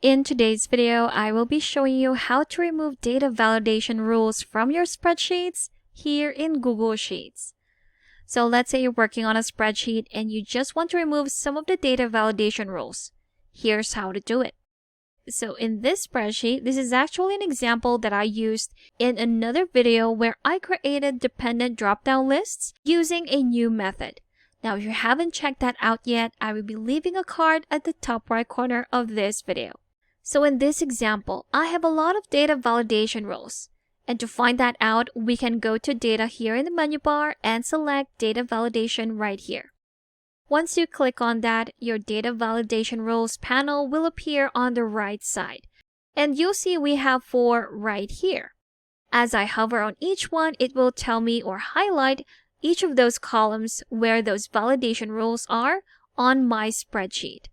In today's video, I will be showing you how to remove data validation rules from your spreadsheets here in Google Sheets. So let's say you're working on a spreadsheet and you just want to remove some of the data validation rules. Here's how to do it. So in this spreadsheet, this is actually an example that I used in another video where I created dependent drop-down lists using a new method. Now, if you haven't checked that out yet, I will be leaving a card at the top right corner of this video. So in this example, I have a lot of data validation rules. And to find that out, we can go to data here in the menu bar and select data validation right here. Once you click on that, your data validation rules panel will appear on the right side. And you'll see we have 4 right here. As I hover on each one, it will tell me or highlight each of those columns where those validation rules are on my spreadsheet.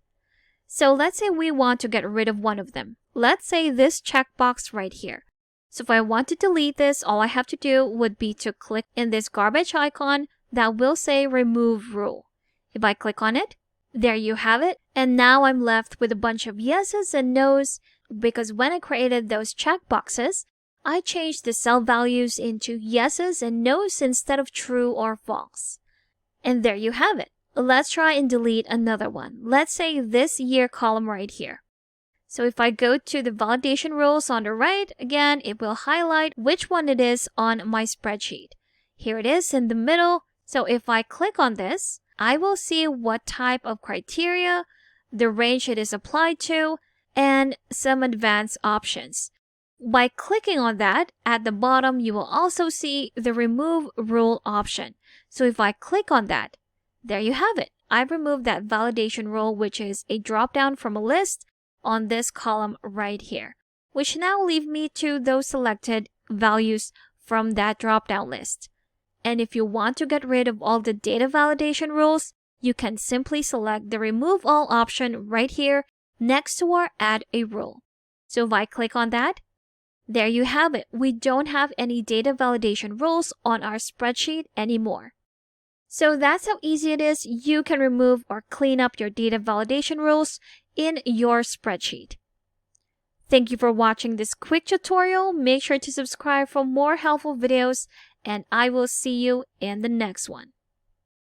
So let's say we want to get rid of one of them. Let's say this checkbox right here. So if I want to delete this, all I have to do would be to click in this garbage icon that will say remove rule. If I click on it, there you have it. And now I'm left with a bunch of yeses and nos because when I created those checkboxes, I changed the cell values into yeses and nos instead of true or false. And there you have it. Let's try and delete another one. Let's say this year column right here. So if I go to the validation rules on the right, again, it will highlight which one it is on my spreadsheet. Here it is in the middle. So if I click on this, I will see what type of criteria, the range it is applied to, and some advanced options. By clicking on that, at the bottom, you will also see the remove rule option. So if I click on that, there you have it. I've removed that validation rule, which is a drop-down from a list on this column right here, which now leave me to those selected values from that drop-down list. And if you want to get rid of all the data validation rules, you can simply select the remove all option right here next to our add a rule. So if I click on that, there you have it. We don't have any data validation rules on our spreadsheet anymore. So that's how easy it is. You can remove or clean up your data validation rules in your spreadsheet. Thank you for watching this quick tutorial. Make sure to subscribe for more helpful videos, and I will see you in the next one.